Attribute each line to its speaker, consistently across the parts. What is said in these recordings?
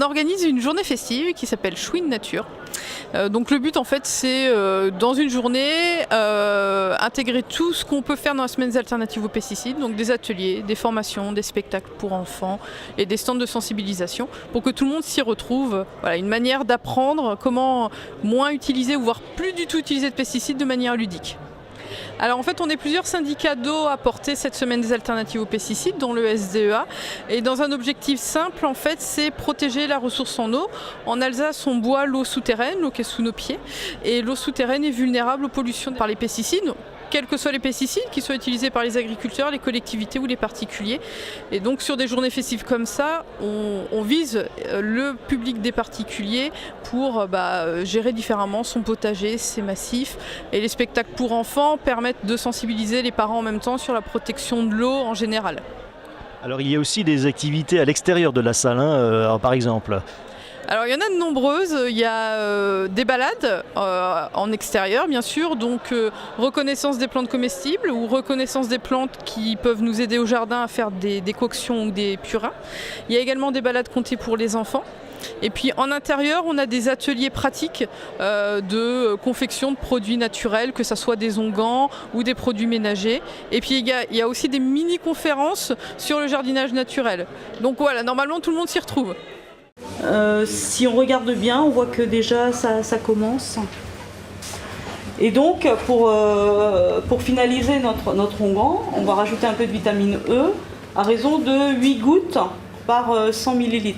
Speaker 1: organise une journée festive qui s'appelle Chouine Nature. Donc le but en fait c'est dans une journée intégrer tout ce qu'on peut faire dans la semaine des alternatives aux pesticides, donc des ateliers, des formations, des spectacles pour enfants et des stands de sensibilisation pour que tout le monde s'y retrouve. Voilà, une manière d'apprendre comment moins utiliser ou voire plus du tout utiliser de pesticides de manière ludique. Alors en fait on est plusieurs syndicats d'eau à porter cette semaine des alternatives aux pesticides, dont le SDEA, et dans un objectif simple en fait c'est protéger la ressource en eau. En Alsace on boit l'eau souterraine, l'eau qui est sous nos pieds, et l'eau souterraine est vulnérable aux pollutions par les pesticides, quels que soient les pesticides, qu'ils soient utilisés par les agriculteurs, les collectivités ou les particuliers. Et donc sur des journées festives comme ça, on vise le public des particuliers pour gérer différemment son potager, ses massifs. Et les spectacles pour enfants permettent de sensibiliser les parents en même temps sur la protection de l'eau en général.
Speaker 2: Alors il y a aussi des activités à l'extérieur de la salle, par exemple.
Speaker 1: Alors il y en a de nombreuses, il y a des balades en extérieur bien sûr, donc reconnaissance des plantes comestibles ou reconnaissance des plantes qui peuvent nous aider au jardin à faire des décoctions ou des purins. Il y a également des balades comptées pour les enfants. Et puis en intérieur, on a des ateliers pratiques de confection de produits naturels, que ce soit des onguents ou des produits ménagers. Et puis il y a aussi des mini-conférences sur le jardinage naturel. Donc voilà, normalement tout le monde s'y retrouve.
Speaker 3: Si on regarde bien, on voit que déjà ça commence. Et donc pour finaliser notre onguent, on va rajouter un peu de vitamine E à raison de 8 gouttes par 100 ml.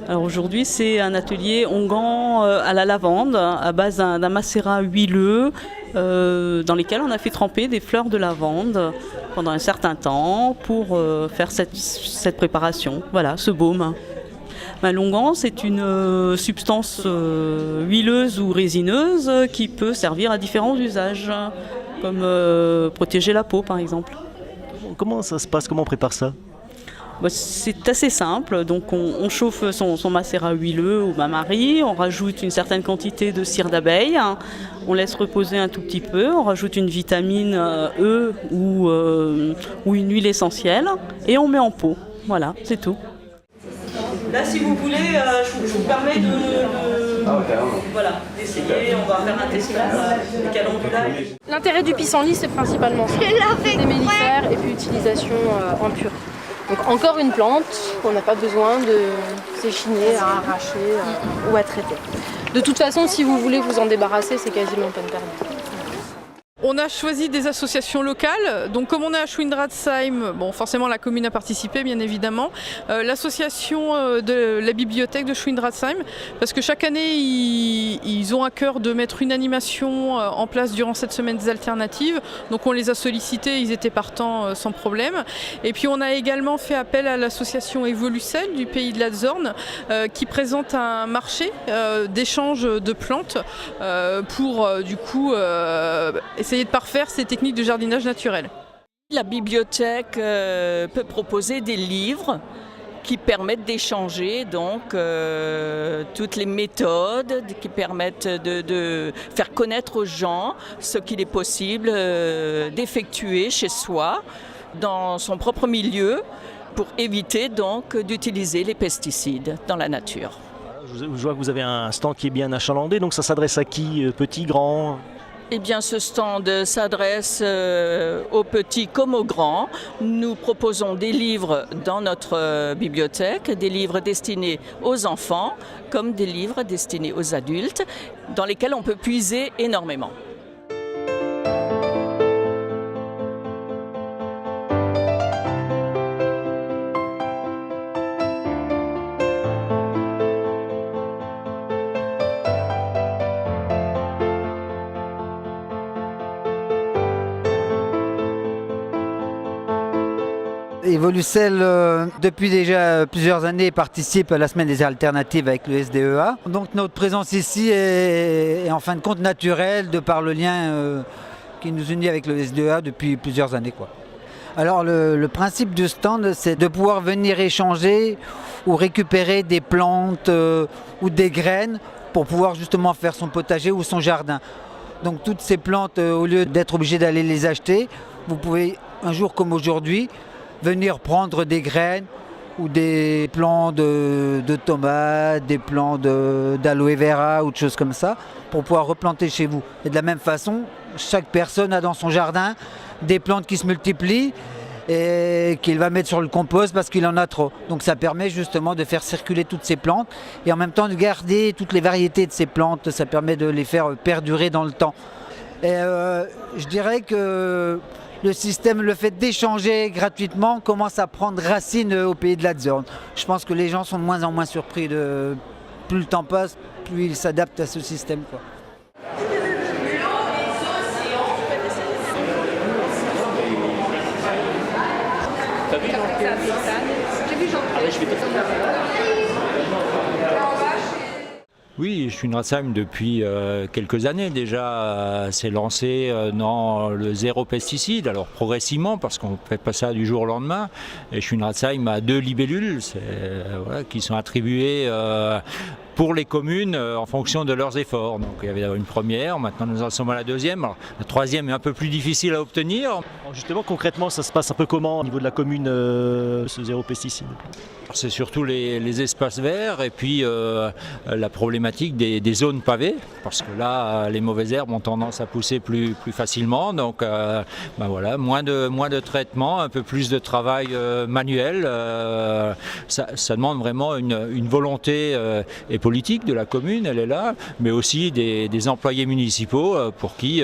Speaker 3: Alors aujourd'hui c'est un atelier onguent à la lavande à base d'un macérat huileux dans lequel on a fait tremper des fleurs de lavande pendant un certain temps pour faire cette préparation, voilà, ce baume. L'onguent, c'est une substance huileuse ou résineuse qui peut servir à différents usages, comme protéger la peau par exemple.
Speaker 2: Comment ça se passe? Comment on prépare ça?
Speaker 3: C'est assez simple, donc on chauffe son macérat huileux au bain-marie, on rajoute une certaine quantité de cire d'abeille, on laisse reposer un tout petit peu, on rajoute une vitamine E ou une huile essentielle et on met en pot. Voilà, c'est tout. Là, si vous voulez, je vous permets d'essayer. On va faire un test de calendulage.
Speaker 4: L'intérêt du pissenlit, c'est principalement ça. Des mellifères et puis utilisation en pur. Donc encore une plante qu'on n'a pas besoin de s'échiner à arracher ou à traiter. De toute façon, si vous voulez vous en débarrasser, c'est quasiment peine perdue.
Speaker 1: On a choisi des associations locales, donc comme on est à Schwindratzheim, bon forcément la commune a participé bien évidemment, l'association de la bibliothèque de Schwindratzheim, parce que chaque année ils ont à cœur de mettre une animation en place durant cette semaine des alternatives, donc on les a sollicités, ils étaient partants sans problème. Et puis on a également fait appel à l'association Evolucel du pays de la Zorn qui présente un marché d'échange de plantes pour du coup essayer de parfaire ces techniques de jardinage naturel.
Speaker 5: La bibliothèque peut proposer des livres qui permettent d'échanger donc toutes les méthodes qui permettent de faire connaître aux gens ce qu'il est possible d'effectuer chez soi dans son propre milieu pour éviter donc d'utiliser les pesticides dans la nature.
Speaker 2: Je vois que vous avez un stand qui est bien achalandé, donc ça s'adresse à qui? Petit, grand?
Speaker 5: Eh bien, ce stand s'adresse aux petits comme aux grands. Nous proposons des livres dans notre bibliothèque, des livres destinés aux enfants comme des livres destinés aux adultes, dans lesquels on peut puiser énormément.
Speaker 6: Evolucel, depuis déjà plusieurs années, participe à la semaine des alternatives avec le SDEA. Donc notre présence ici est en fin de compte naturelle de par le lien qui nous unit avec le SDEA depuis plusieurs années, quoi. Alors le principe du stand, c'est de pouvoir venir échanger ou récupérer des plantes ou des graines pour pouvoir justement faire son potager ou son jardin. Donc toutes ces plantes, au lieu d'être obligé d'aller les acheter, vous pouvez un jour comme aujourd'hui venir prendre des graines ou des plants de tomates, des plants d'aloe vera ou de choses comme ça, pour pouvoir replanter chez vous. Et de la même façon, chaque personne a dans son jardin des plantes qui se multiplient et qu'il va mettre sur le compost parce qu'il en a trop. Donc ça permet justement de faire circuler toutes ces plantes et en même temps de garder toutes les variétés de ces plantes, ça permet de les faire perdurer dans le temps. Et je dirais que le système, le fait d'échanger gratuitement commence à prendre racine au pays de la Zorn. Je pense que les gens sont de moins en moins surpris. Plus le temps passe, plus ils s'adaptent à ce système, quoi.
Speaker 7: Oui, je suis Ratzheim depuis quelques années déjà. C'est lancé dans le zéro pesticide, alors progressivement parce qu'on ne fait pas ça du jour au lendemain. Et je suis Ratzheim à 2 libellules qui sont attribuées pour les communes en fonction de leurs efforts. Donc il y avait une première, maintenant nous en sommes à la deuxième. Alors, la troisième est un peu plus difficile à obtenir.
Speaker 2: Alors justement, concrètement, ça se passe un peu comment au niveau de la commune, ce zéro pesticide?
Speaker 7: C'est surtout les espaces verts et puis la problématique des zones pavées, parce que là, les mauvaises herbes ont tendance à pousser plus facilement. Donc voilà, moins de traitement, un peu plus de travail manuel. Ça demande vraiment une volonté et politique de la commune, elle est là, mais aussi des employés municipaux pour qui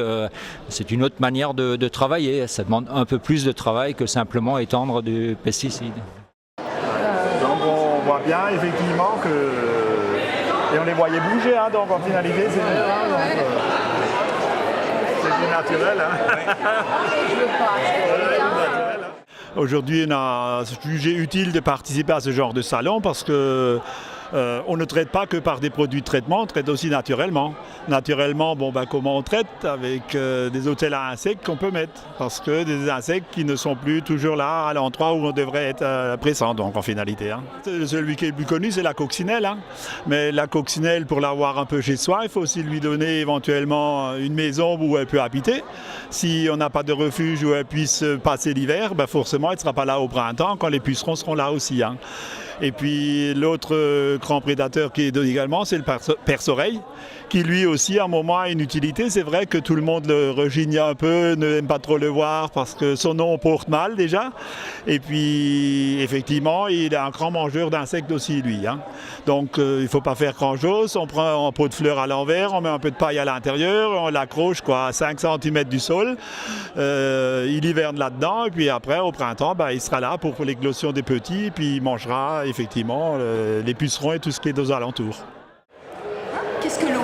Speaker 7: c'est une autre manière de travailler. Ça demande un peu plus de travail que simplement étendre du pesticide.
Speaker 8: On voit bien effectivement que... Et on les voyait bouger, hein, donc en finalité c'est bien, c'est du naturel. Aujourd'hui, on a jugé utile de participer à ce genre de salon parce que on ne traite pas que par des produits de traitement, on traite aussi naturellement. Naturellement, comment on traite? Avec des hôtels à insectes qu'on peut mettre. Parce que des insectes qui ne sont plus toujours là à l'endroit où on devrait être présent, donc en finalité. Hein. Celui qui est le plus connu, c'est la coccinelle. Hein. Mais la coccinelle, pour l'avoir un peu chez soi, il faut aussi lui donner éventuellement une maison où elle peut habiter. Si on n'a pas de refuge où elle puisse passer l'hiver, forcément, elle ne sera pas là au printemps quand les pucerons seront là aussi. Hein. Et puis l'autre grand prédateur qui est donné également, c'est le perce-oreille, qui lui aussi à un moment a une utilité. C'est vrai que tout le monde le rechigne un peu, n'aime pas trop le voir parce que son nom porte mal déjà. Et puis effectivement, il est un grand mangeur d'insectes aussi lui. Hein. Donc il ne faut pas faire grand chose. On prend un pot de fleurs à l'envers, on met un peu de paille à l'intérieur, on l'accroche à 5 cm du sol. Il hiverne là-dedans et puis après au printemps, il sera là pour l'éclosion des petits et puis il mangera effectivement les pucerons et tout ce qui est aux alentours.
Speaker 9: Qu'est-ce que l'eau?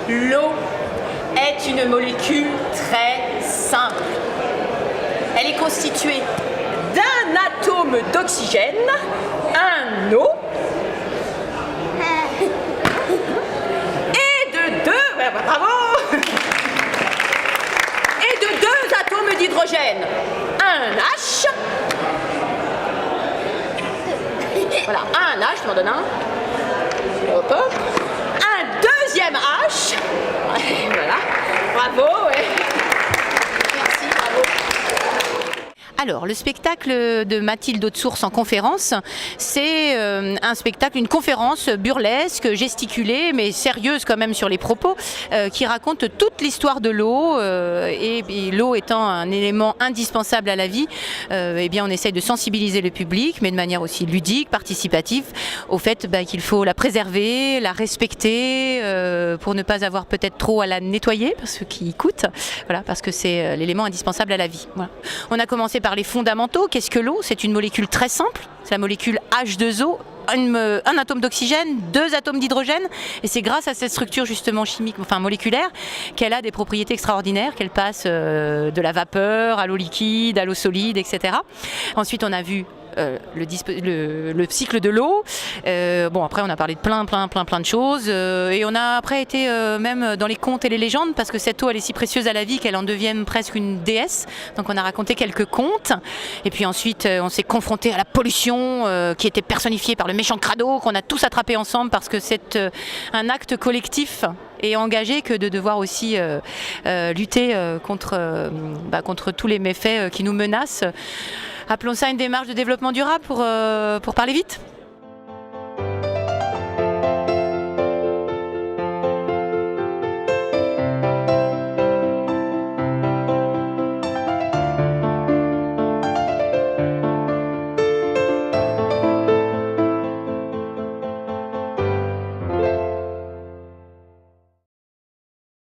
Speaker 9: L'eau est une molécule très simple. Elle est constituée d'un atome d'oxygène, un O, et de deux atomes d'hydrogène, un H. Voilà, un H, je m'en donne un. Hop, hop. Un deuxième H. Voilà, bravo. Ouais. Merci, bravo.
Speaker 10: Alors, le spectacle de Mathilde Haute-Source en conférence, c'est un spectacle, une conférence burlesque, gesticulée, mais sérieuse quand même sur les propos, qui raconte toute l'histoire de l'eau, et l'eau étant un élément indispensable à la vie, eh bien on essaye de sensibiliser le public, mais de manière aussi ludique, participative, au fait qu'il faut la préserver, la respecter, pour ne pas avoir peut-être trop à la nettoyer, parce qui coûte, voilà, parce que c'est l'élément indispensable à la vie. Voilà. On a commencé par les fondamentaux. Qu'est-ce que l'eau? C'est une molécule très simple, c'est la molécule H2O, un atome d'oxygène, 2 atomes d'hydrogène, et c'est grâce à cette structure justement chimique, enfin moléculaire, qu'elle a des propriétés extraordinaires, qu'elle passe de la vapeur à l'eau liquide, à l'eau solide, etc. Ensuite on a vu le cycle de l'eau. Après on a parlé de plein de choses, et on a après été même dans les contes et les légendes, parce que cette eau elle est si précieuse à la vie qu'elle en devient presque une déesse. Donc on a raconté quelques contes, et puis ensuite on s'est confronté à la pollution qui était personnifiée par le méchant crado, qu'on a tous attrapé ensemble, parce que c'est un acte collectif et engagé que de devoir aussi lutter contre tous les méfaits qui nous menacent. appelons ça une démarche de développement durable pour parler vite.